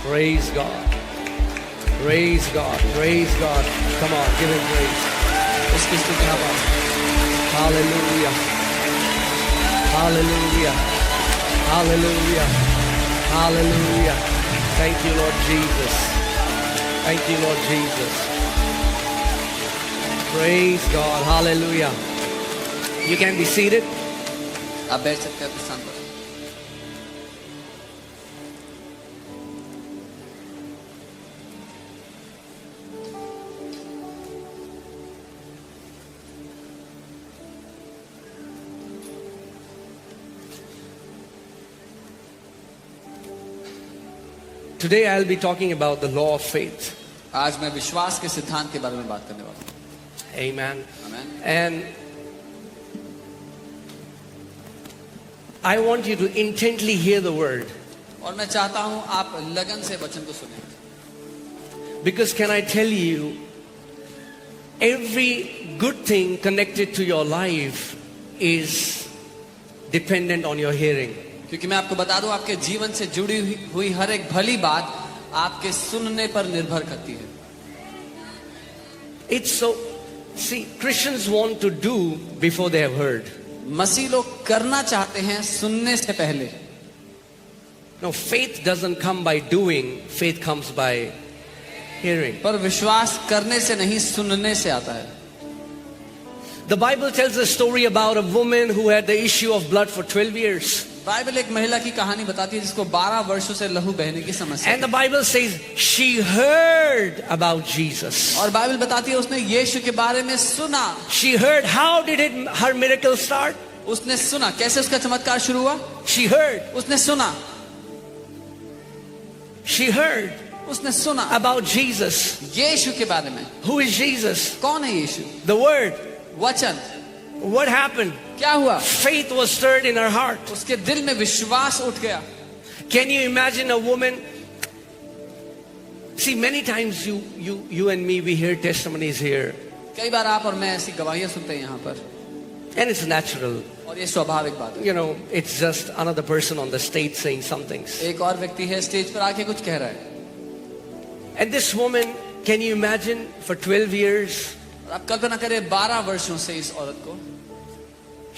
Praise God. Praise God. Praise God. Come on, give him praise. उसकी स्तुति Come on. Hallelujah. Hallelujah. Hallelujah. Hallelujah. Thank you, Lord Jesus. Thank you, Lord Jesus. Praise God. Hallelujah. You can be seated. आप बैठ सकते हैं अपने स्थान पर। Today I'll be talking about the law of faith. आज मैं विश्वास के सिद्धांत के बारे में बात करने वाला हूँ। Amen. आमीन। And I want you to intently hear the word. और मैं चाहता हूँ आप लगन से वचन को सुनें। Because can I tell you, every good thing connected to your life is dependent on your hearing. क्योंकि मैं आपको बता दूं, आपके जीवन से जुड़ी हुई हर एक भली बात आपके सुनने पर निर्भर करती है। It's so, see, Christians want to do before they have heard. मसीह लोग करना चाहते हैं सुनने से पहले। No, faith doesn't come by doing, faith comes by hearing. पर विश्वास करने से नहीं, सुनने से आता है। The Bible tells a story about a woman who had the issue of blood for 12 years. Bible एक महिला की कहानी बताती है जिसको 12 वर्षों से लहू बहने की समस्या And the है। Bible says she heard about Jesus. और बाइबल बताती है उसने यीशु के बारे में सुना। She heard. How did her miracle start? उसने सुना। कैसे उसका चमत्कार शुरू हुआ? She heard. उसने सुना। She heard उसने सुना about Jesus. यीशु के बारे में। Who is Jesus? कौन है यीशु? The Word. वचन। What happened? क्या हुआ? Faith was stirred in her heart. उसके दिल में विश्वास उठ गया। Can you imagine a woman? See, many times you and me, we hear testimonies here. कई बार आप और मैं ऐसी गवाहियां सुनते हैं यहाँ पर, And it's natural. और ये स्वाभाविक बात है। You know, it's just another person on the stage saying some things. एक और व्यक्ति है स्टेज पर आके कुछ कह रहा है। And this woman, can you imagine, for 12 years, और आप कल्पना करें 12 वर्षों से इस औरत को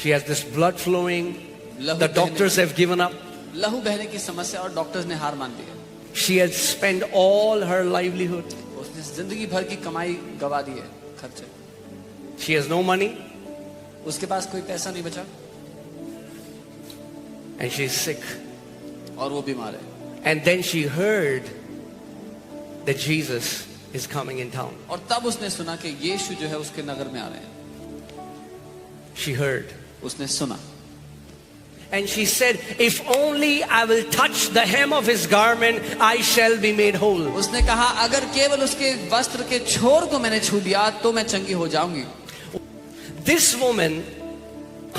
she has this blood flowing. लहू The बहने- doctors have given up. लहू बहने की समस्या और डॉक्टर्स ने हार मान ली है। She has spent all her livelihood. उसने जिंदगी भर की कमाई गवा दी है, खर्चे। She has no money उसके पास कोई पैसा नहीं बचा and she's sick. और वो बीमार है। And then she heard that Jesus is coming in town. और तब उसने सुना कि यीशु जो है उसके नगर में आ रहे हैं। She heard. उसने सुना And she said, if only I will touch the hem of his garment, I shall be made whole. उसने कहा अगर केवल उसके वस्त्र के छोर को मैंने छू लिया तो मैं चंगी हो जाऊंगी। This woman,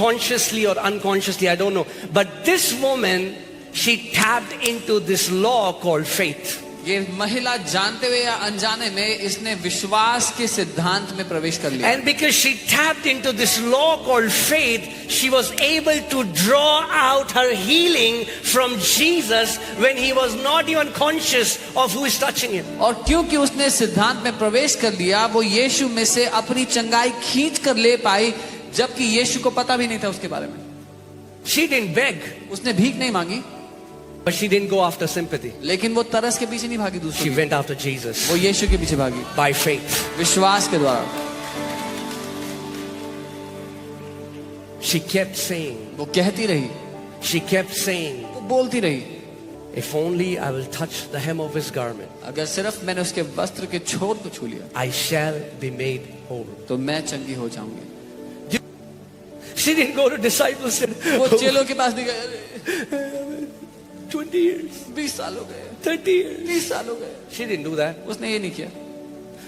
consciously or unconsciously, I don't know, but this woman, she tapped into this law called faith. ये महिला जानते हुए या अनजाने में इसने विश्वास के सिद्धांत में प्रवेश कर लिया। And because she tapped into this law called faith, she was able to draw out her healing from Jesus when he was not even conscious of who is touching him. और क्योंकि उसने सिद्धांत में प्रवेश कर लिया, वो यीशु में से अपनी चंगाई खींच कर ले पाई, जबकि यीशु को पता भी नहीं था उसके बारे में। She didn't beg, उसने भीख नहीं मांगी, but she didn't go after sympathy. लेकिन वो तरस के पीछे नहीं भागी She दूसरी, went after Jesus वो यीशु के पीछे भागी by faith. विश्वास के द्वारा। She kept saying, वो कहती रही, she kept saying, वो बोलती रही, if only I will touch the hem of his garment, अगर सिर्फ मैंने उसके वस्त्र के छोर को छू लिया I shall be made whole. तो मैं चंगी हो जाऊंगी। She didn't go to disciples and वो चेलों के पास नहीं गए, 20 years, 20 साल हो गए, 30 years. 30 साल हो गए, She didn't do that. उसने ये नहीं किया।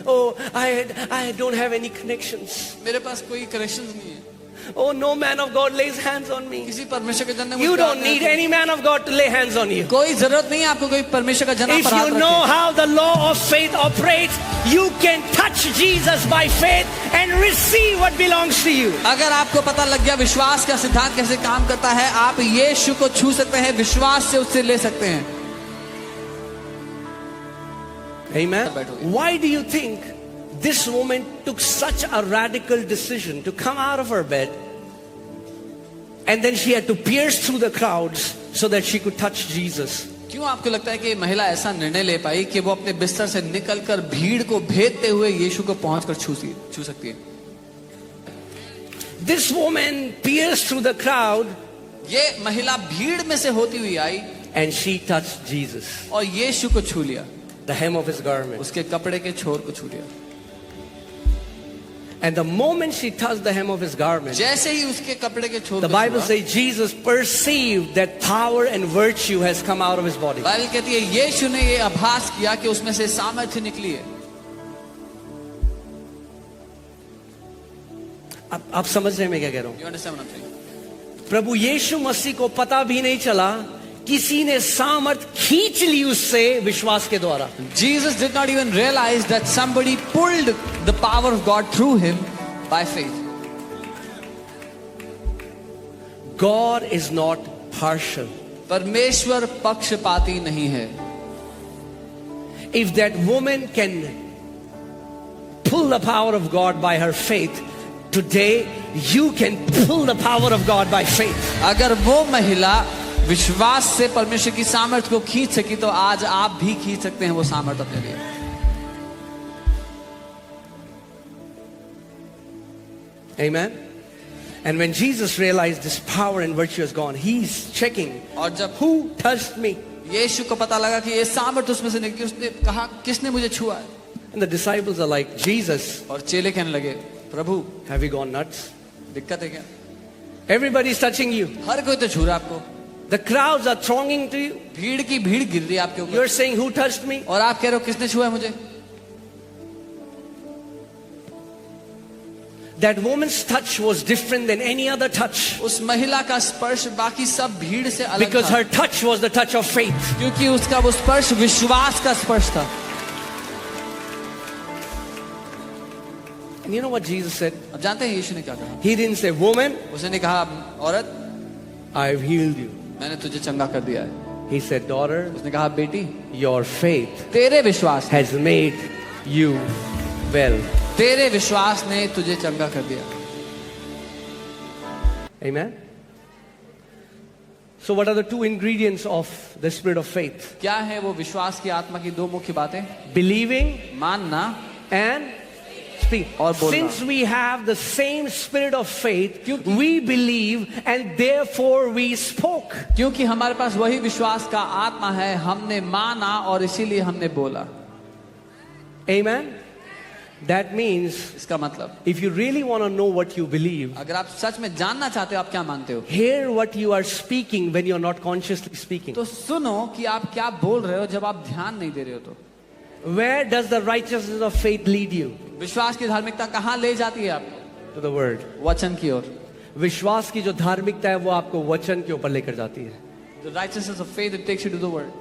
Oh, I don't have any connections. मेरे पास कोई कनेक्शंस नहीं है, Oh, no man of God lays hands on me. किसी परमेश्वर के जन ने मुझ You पे don't हाथ need नहीं any man of God to lay hands on you. रखा। कोई जरूरत नहीं है आपको कोई परमेश्वर का जन If पर हाथ you know रखे। how the law of faith operates, you can touch Jesus by faith and receive what belongs to you. अगर आपको पता लग गया विश्वास का सिद्धांत कैसे काम करता है, आप यीशु को छू सकते हैं, विश्वास से उससे ले सकते हैं। Amen. बैठोगे। Why do you think this woman took such a radical decision to come out of her bed and then she had to pierce through the crowds so that she could touch Jesus? क्यों आपको लगता है कि महिला ऐसा निर्णय ले पाई कि वो अपने बिस्तर से निकलकर भीड़ को भेदते हुए यीशु को पहुंचकर छू सकती है? This woman pierced through the crowd ये महिला भीड़ में से होती हुई आई and she touched Jesus, और यीशु को छू लिया, the hem of his garment. उसके कपड़े के छोर को छू लिया। And the moment she touched the hem of his garment, जैसे ही उसके कपड़े के छोर the को Bible छुआ, says Jesus perceived that power and virtue has come out of his body. Bible कहती है यीशु ने ये आभास किया कि उसमें से सामर्थ्य निकली है। अब आप समझ रहे हैं मैं क्या कह रहा हूं? You understand what I'm saying? प्रभु यीशु मसीह को पता भी नहीं चला, किसी ने सामर्थ खींच ली उससे विश्वास के द्वारा। Jesus did not even realize that somebody pulled the power of God through him by faith. God is not partial. परमेश्वर पक्षपाती नहीं है। If that woman can pull the power of God by her faith, today you can pull the power of God by faith. अगर वो महिला विश्वास से परमेश्वर की सामर्थ्य को खींच सकी तो आज आप भी खींच सकते हैं वो सामर्थ्य अपने लिए। Amen. And when Jesus realized this power and virtue is gone, he's checking, और जब who touched me? यीशु को पता लगा कि ये सामर्थ्य उसमें से निकली, उसने कहा किसने मुझे छुआ है? And the disciples are like, Jesus, और चेले कहने लगे प्रभु have you gone nuts? दिक्कत है क्या? Everybody's touching you. हर कोई तो छू रहा है आपको, The crowds are thronging to you. भीड़ की भीड़ गिर रही है आपके ऊपर, You're saying, who touched me? और आप कह रहे हो किसने छुआ है मुझे? That woman's touch was different than any other touch. उस महिला का स्पर्श बाकी सब भीड़ से अलग Because था, her touch was the touch of faith. क्योंकि उसका वो स्पर्श विश्वास का स्पर्श था। And you know what Jesus said? अब जानते हैं यीशु ने क्या कहा? He didn't say, woman, उसने कहा औरत I've healed you. मैंने तुझे चंगा कर दिया है। He said, daughter, उसने कहा बेटी your faith तेरे विश्वास has made you well. तेरे विश्वास ने तुझे चंगा कर दिया। Amen. So what are the two ingredients of the spirit of faith? क्या है वो विश्वास की आत्मा की दो मुख्य बातें? Believing मानना and speak. और बोलना। Since we have the same spirit of faith, we believe and therefore we spoke. क्योंकि हमारे पास वही विश्वास का आत्मा है, हमने माना और इसीलिए हमने बोला। Amen. That means इसका मतलब if you really want to know what you believe, अगर आप सच में जानना चाहते हो आप क्या मानते हो, hear what you are speaking when you're not consciously speaking. तो सुनो कि आप क्या बोल रहे हो जब आप ध्यान नहीं दे रहे हो। तो Where does the righteousness of faith lead you? विश्वास की धार्मिकता कहाँ ले जाती है आपको? To the word. वचन की ओर। विश्वास की जो धार्मिकता है वो आपको वचन के ऊपर लेकर जाती है। The righteousness of faith, it takes you to the word.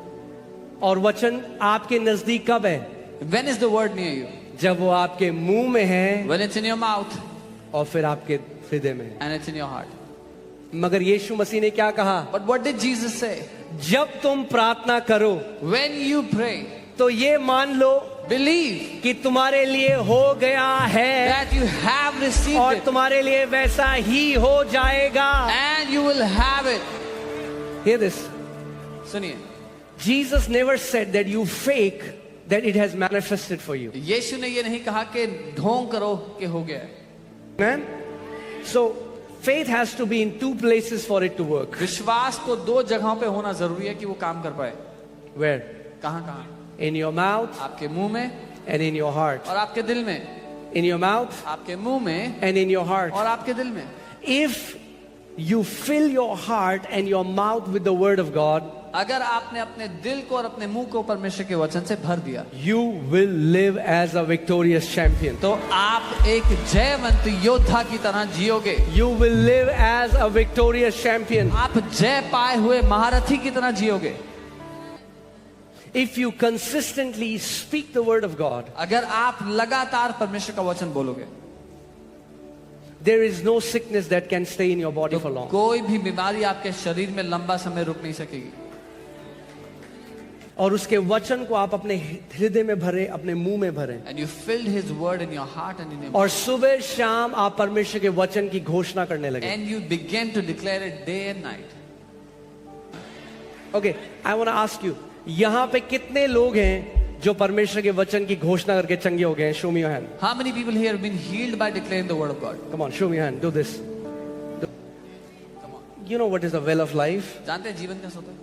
और वचन आपके नजदीक कब है? When is the word near you? जब वो आपके मुंह में है When it's in your mouth और फिर आपके हृदय में है। and it's in your heart. मगर यीशु मसीह ने क्या कहा? But what did Jesus say? जब तुम प्रार्थना करो When you pray, तो ये मान लो believe कि तुम्हारे लिए हो गया है that you have received और it तुम्हारे लिए वैसा ही हो जाएगा। and you will have it. Hear this. सुनिए, Jesus never said that you fake that it has manifested for you. यीशु ने ये नहीं कहा कि ढोंग करो कि हो गया है। Amen. So faith has to be in two places for it to work. विश्वास को दो जगहों पे होना जरूरी है कि वो काम कर पाए। Where? कहाँ कहाँ? In your mouth आपके मुंह में and in your heart. और आपके दिल में। In your mouth आपके मुंह में and in your heart. और आपके दिल में। If you fill your heart and your mouth with the word of God, अगर आपने अपने दिल को और अपने मुंह को परमेश्वर के वचन से भर दिया, you will live as a victorious champion. तो आप एक जयवंत योद्धा की तरह जियोगे। You will live as a victorious champion. आप जय पाए हुए महारथी की तरह जियोगे। If you consistently speak the word of God, अगर आप लगातार परमेश्वर का वचन बोलोगे, there is no sickness that can stay in your body for long. कोई भी बीमारी आपके शरीर में लंबा समय रुक नहीं सकेगी। और उसके वचन को आप अपने हृदय में भरे, अपने मुंह में भरे, and you filled His word in your heart and in your और सुबह शाम आप परमेश्वर के वचन की घोषणा करने लगे. and you began to declare it day and night. Okay, I want to ask you, यहाँ पे कितने लोग हैं जो परमेश्वर के वचन की घोषणा करके चंगे हो गए हैं? Show me your hand. How many people here have been healed by declaring the word of God? Come on, show me your hand. Do this. You know what is the well of life? जानते हैं जीवन कैसा होता है?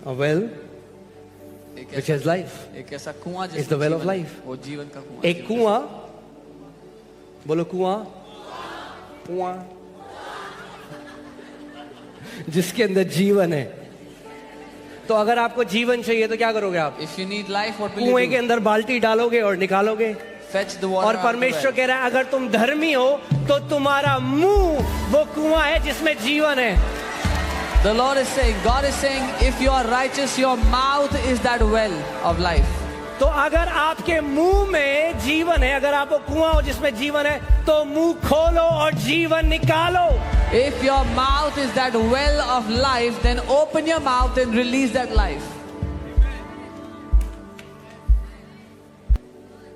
A well एक which has life. एक ऐसा कुआं It's the well of life. वो जीवन का कुआं. एक कुआं, बोलो कुआं, कुआं जिसके अंदर जीवन है. तो अगर आपको जीवन चाहिए तो क्या करोगे आप? If you need life, what will कुएं you के do? अंदर बाल्टी डालोगे और निकालोगे. Fetch the water. और out of the परमेश्वर well. कह रहा है अगर तुम धर्मी हो तो तुम्हारा मुंह वो कुआं है जिसमें जीवन है. The Lord is saying, God is saying, if you are righteous, your mouth is that well of life. तो अगर आपके मुंह में जीवन है, अगर आप वो कुआं हो जिसमें जीवन है, तो मुंह खोलो और जीवन निकालो. If your mouth is that well of life, then open your mouth and release that life.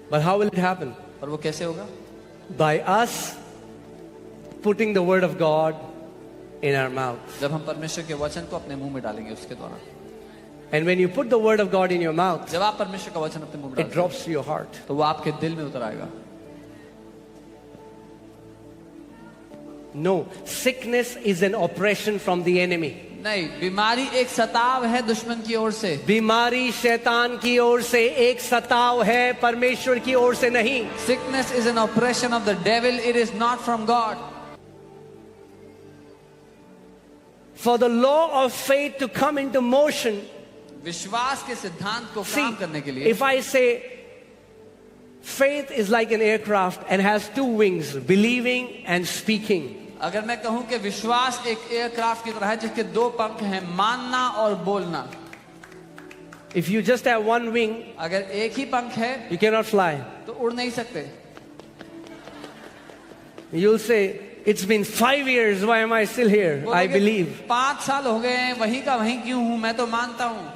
But how will it happen? और वो कैसे होगा? By us putting the word of God in our mouth. जब हम परमेश्वर के वचन को अपने मुंह में डालेंगे उसके द्वारा. And when you put the word of God in your mouth, जब आप परमेश्वर का वचन अपने मुंह में it डालेंगे, drops to your heart. तो वो आपके दिल में उतर आएगा. No, sickness is an oppression from the enemy. नहीं, बीमारी एक सताव है दुश्मन की ओर से. बीमारी शैतान की ओर से एक सताव है, परमेश्वर की ओर से नहीं. Sickness is an oppression of the devil. It is not from God. For the law of faith to come into motion, विश्वास के सिद्धांत को see, काम करने के लिए. if I say faith is like an aircraft and has two wings, believing and speaking. अगर मैं कहूं कि विश्वास एक एयरक्राफ्ट की तरह है जिसके दो पंख हैं, मानना और बोलना. If you just have one wing, अगर एक ही पंख है you cannot fly. तो उड़ नहीं सकते. You'll say, it's been 5 years, why am I still here? I believe. 5 साल हो गए हैं, वहीं का वहीं क्यों हूं, मैं तो मानता हूं.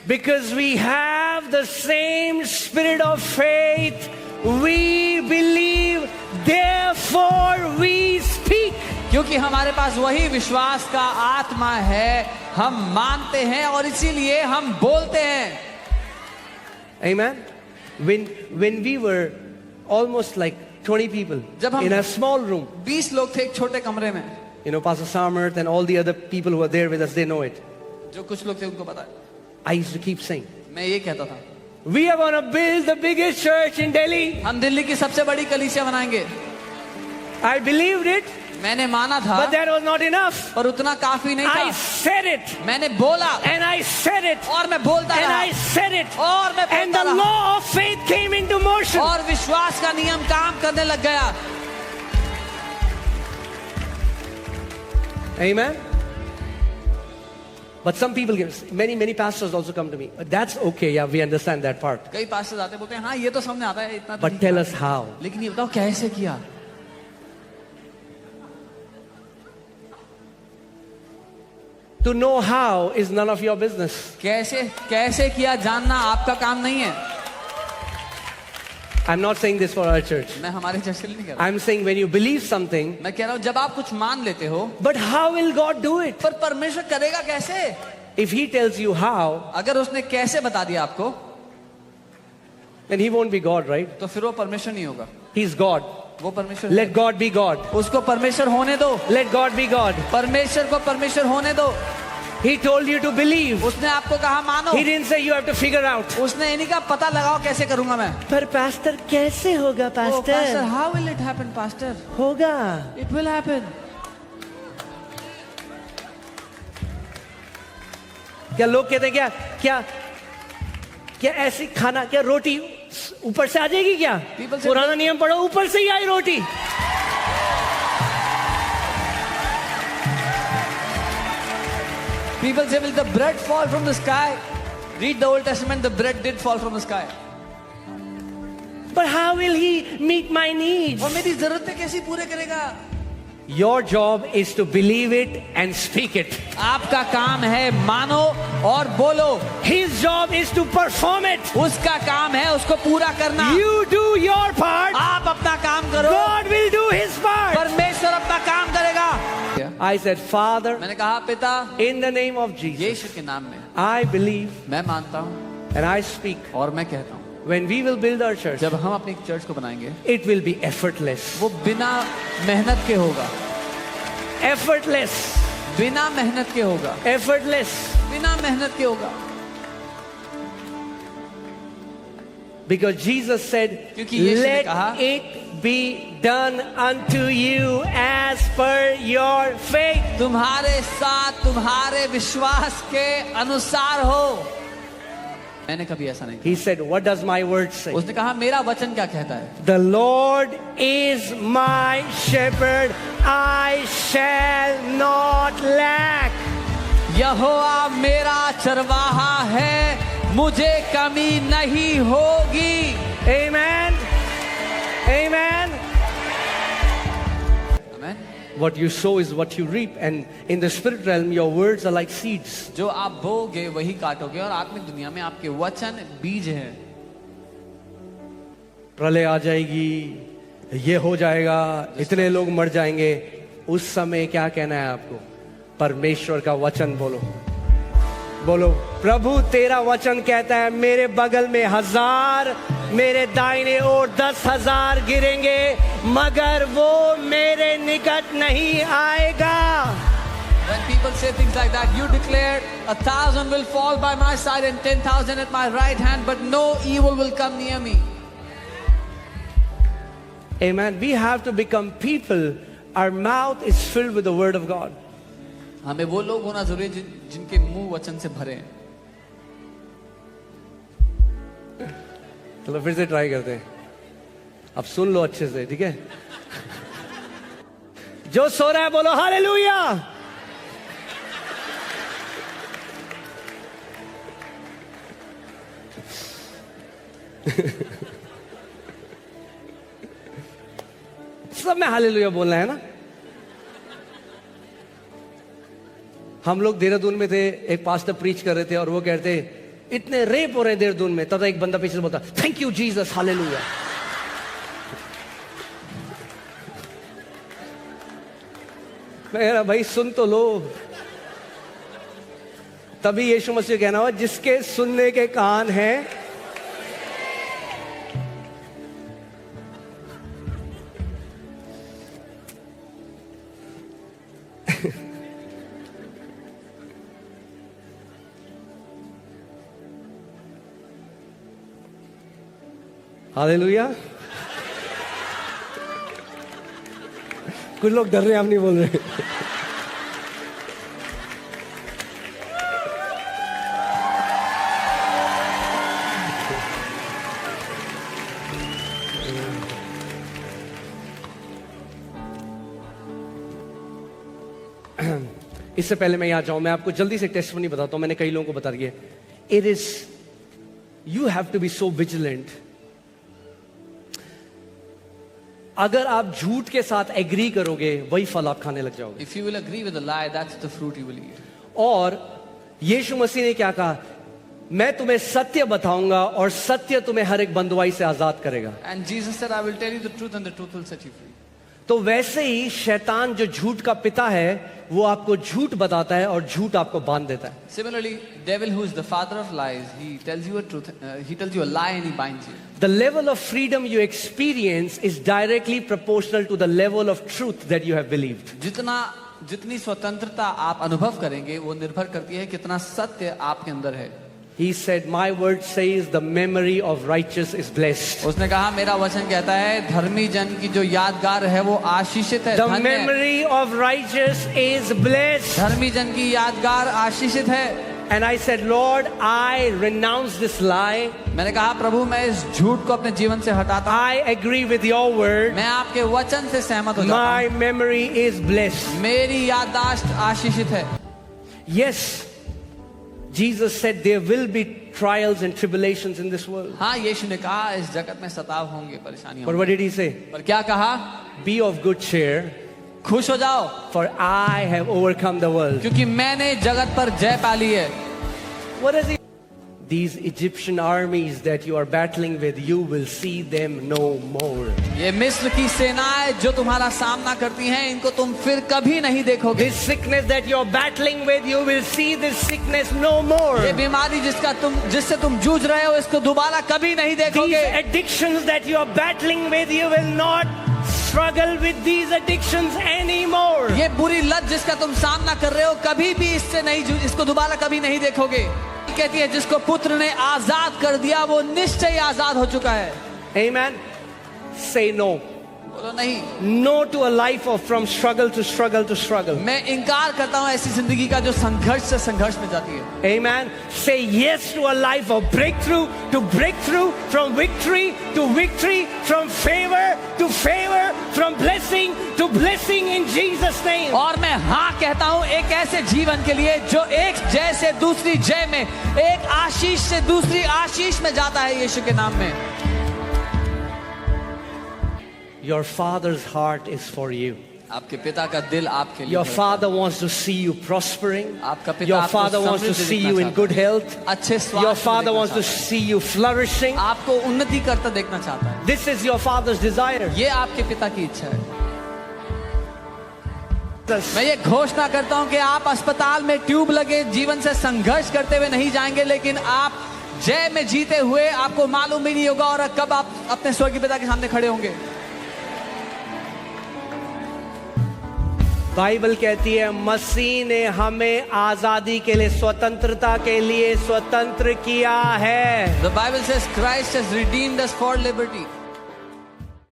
Because we have the same spirit of faith, we believe, therefore we speak. क्योंकि हमारे पास वही विश्वास का आत्मा है, हम मानते हैं और इसीलिए हम बोलते हैं. Amen. When we were almost like 20 people जब हम in a small room, 20 लोग थे एक छोटे कमरे में. you know, Pastor Samarth and all the other people who were there with us, they know it. जो कुछ लोग थे उनको पता है. I used to keep saying, मैं ये कहता था, we are going to build the biggest church in Delhi. हम दिल्ली की सबसे बड़ी कलीसिया बनाएंगे. I believed it, मैंने माना था, but that was not enough. पर उतना काफी नहीं I था. said it, मैंने बोला and I said it, और मैं बोलता and रहा I said it, और मैं and बोलता the रहा law of faith came into motion. और विश्वास का नियम काम करने लग गया. Amen. But some people, many pastors also come to me. That's okay, yeah, we understand that part. कई पास्टर आते बोलते हैं हाँ ये तो समझ में आता है, इतना तो But ठीक tell है. us how. लेकिन ये बताओ कैसे किया. To know how is none of your business. कैसे किया जानना आपका काम नहीं है. I'm not saying this for our church. मैं हमारे चर्च के लिए नहीं कह रहा. I'm saying when you believe something, मैं कह रहा हूँ जब आप कुछ मान लेते हो, but how will God do it? पर परमेश्वर करेगा कैसे. If He tells you how, अगर उसने कैसे बता दिया आपको, then He won't be God, right? तो फिर वो परमेश्वर नहीं होगा. He's God. वो परमेश्वर Let God be God. उसको परमेश्वर होने दो. Let God be God. परमेश्वर को परमेश्वर होने दो. He told you to believe. उसने आपको कहा मानो. He didn't say you have to figure out. उसने इन्हीं का पता लगाओ कैसे करूंगा मैं. पर pastor कैसे होगा Oh, pastor, pastor? how will it happen, pastor? होगा. It will happen. क्या लोग कहते हैं क्या ऐसी खाना, क्या रोटी ऊपर से आ जाएगी क्या? People say- पुराना नियम पढ़ो, ऊपर से ही आई रोटी. People say, will the bread fall from the sky? Read the Old Testament, the bread did fall from the sky. But how will He meet my needs? और मेरी जरूरतें कैसी पूरे करेगा? Your job is to believe it and speak it. आपका काम है मानो और बोलो। His job is to perform it. उसका काम है उसको पूरा करना। You do your part. आप अपना काम करो, God will do his part. परमेश्वर अपना काम करेगा। I said, Father, मैंने कहा पिता, in the name of Jesus, यीशु के नाम में I believe मैं मानता हूँ and I speak. और मैं कहता हूँ, When we will build our church, जब हम अपनी चर्च को बनाएंगे, it will be effortless. वो बिना मेहनत के होगा। Effortless. बिना मेहनत के होगा। Effortless. बिना मेहनत के होगा। Because Jesus said, क्योंकि यीशु ने let कहा, it be done unto you as per your faith. तुम्हारे साथ तुम्हारे विश्वास के अनुसार हो। मैंने कभी ऐसा नहीं He said, what does my word say? कहा। उसने कहा मेरा वचन क्या कहता है? The Lord is my shepherd, I shall not lack. यहोवा मेरा चरवाहा है, मुझे कमी नहीं होगी। Amen. Amen. Amen. What you sow is what you reap. And in the spirit realm, your words are like seeds. जो आप बोगे वही काटोगे, और आत्मिक दुनिया में आपके वचन बीज हैं। प्रलय आ जाएगी, ये हो जाएगा, इतने लोग मर जाएंगे, उस समय क्या कहना है आपको? परमेश्वर का वचन बोलो। बोलो, प्रभु तेरा वचन कहता है मेरे बगल में 1000, मेरे दाहिने ओर 10,000 गिरेंगे, मगर वो मेरे निकट नहीं आएगा। When people say things like that, you declare 1,000 will fall by my side and 10,000 at my right hand, but no evil will come near me. Amen. We have to become people. Our mouth is filled with the word of God. हमें वो लोग होना जरूरी है जिनके मुंह वचन से भरे हैं। चलो फिर से ट्राई करते हैं। अब सुन लो अच्छे से, ठीक है? जो सो रहा है बोलो हालेलुया। सब में हालेलुया बोलना है ना। हम लोग देहरादून में थे, एक पास्टर प्रीच कर रहे थे और वो कहते इतने रेप हो रहे हैं देहरादून में, तब एक बंदा पीछे से बोलता थैंक यू जीसस हालेलुया। मैं कह रहा भाई सुन तो लो। तभी यीशु मसीह कहना हुआ जिसके सुनने के कान हैं हालेलुया। कुछ लोग डर रहे हैं, हम नहीं बोल रहे। इससे पहले मैं यहां जाऊं, मैं आपको जल्दी से टेस्टिमनी बताता हूं। मैंने कई लोगों को बता दिया। It is you have to be so vigilant. अगर आप झूठ के साथ एग्री करोगे वही फल आप खाने लग जाओगे। If you will agree with a lie, that's the fruit you will eat. और यीशु मसीह ने क्या कहा? मैं तुम्हें सत्य बताऊंगा और सत्य तुम्हें हर एक बंधुआई से आजाद करेगा। And Jesus said, I will tell you the truth and the truth will set you free. तो वैसे ही शैतान जो झूठ का पिता है वो आपको झूठ बताता है और झूठ आपको बांध देता है। Similarly, devil, who is the father of lies, he tells you a truth, he tells you a lie and he binds you. The level of freedom you experience is directly proportional to the level of truth that you have believed. जितनी स्वतंत्रता आप अनुभव करेंगे वो निर्भर करती है कितना सत्य आपके अंदर है। He said, my word says the memory of righteous is blessed. उसने कहा मेरा वचन कहता है धर्मी जन की जो यादगार है वो आशीषित है। The memory of righteous is blessed. धर्मी जन की यादगार आशीषित है। And I said, Lord, I renounce this lie. मैंने कहा प्रभु मैं इस झूठ को अपने जीवन से हटाता हूँ। I agree with your word. मैं आपके वचन से सहमत हो जाता हूँ। My memory is blessed. मेरी याददाश्त आशीषित है। Yes, Jesus said there will be trials and tribulations in this world. हाँ, यीशु ने कहा इस जगत में सताव होंगे, परेशानियां But होंगी। what did he say? पर क्या कहा? Be of good cheer. खुश हो जाओ, for I have overcome the world. क्योंकि मैंने जगत पर जय पा ली है। What is it? These Egyptian armies that you are battling with, you will see them no more. ये मिस्र की सेनाएं जो तुम्हारा सामना करती हैं, इनको तुम फिर कभी नहीं देखोगे। This sickness that you are battling with, you will see this sickness no more. ये बीमारी जिससे तुम जूझ रहे हो, इसको दोबारा कभी नहीं These देखोगे। addictions that you are battling with, you will not struggle with these addictions anymore. ये बुरी लत जिसका तुम सामना कर रहे हो, कभी भी इसको दोबारा कभी नहीं देखोगे। कहती है जिसको पुत्र ने आजाद कर दिया, वो निश्चय आजाद हो चुका है। Amen. Say no. बोलो नहीं। No to a life of from struggle to struggle to struggle. मैं इनकार करता हूँ ऐसी जिंदगी का जो संघर्ष से संघर्ष में जाती है। Amen. Say yes to a life of breakthrough to breakthrough, from victory to victory, from favor to favor, from blessing to blessing in Jesus name. और मैं हाँ कहता हूँ एक ऐसे जीवन के लिए जो एक जय से दूसरी जय में, एक आशीष से दूसरी आशीष में जाता है यीशु के नाम में। Your father's heart is for you. आपके पिता का दिल आपके लिए। Your father wants to see you prospering. आपका पिता Your आपको father wants to समृद्ध see देखना you in चाहता good है। health. अच्छे स्वास्थ्य Your में father देखना wants to चाहता see you flourishing. है। आपको उन्नति करता देखना चाहता है। This is your father's desire. ये आपके पिता की इच्छा है। मैं ये घोषणा करता हूँ कि आप अस्पताल में ट्यूब लगे जीवन से संघर्ष करते हुए नहीं जाएंगे, लेकिन आप जय में जीते हुए, आपको मालूम भी नहीं होगा और कब आप अपने स्वर्गीय पिता के सामने खड़े होंगे। बाइबल कहती है मसीह ने हमें आजादी के लिए, स्वतंत्रता के लिए स्वतंत्र किया है। The Bible says Christ has redeemed us for liberty.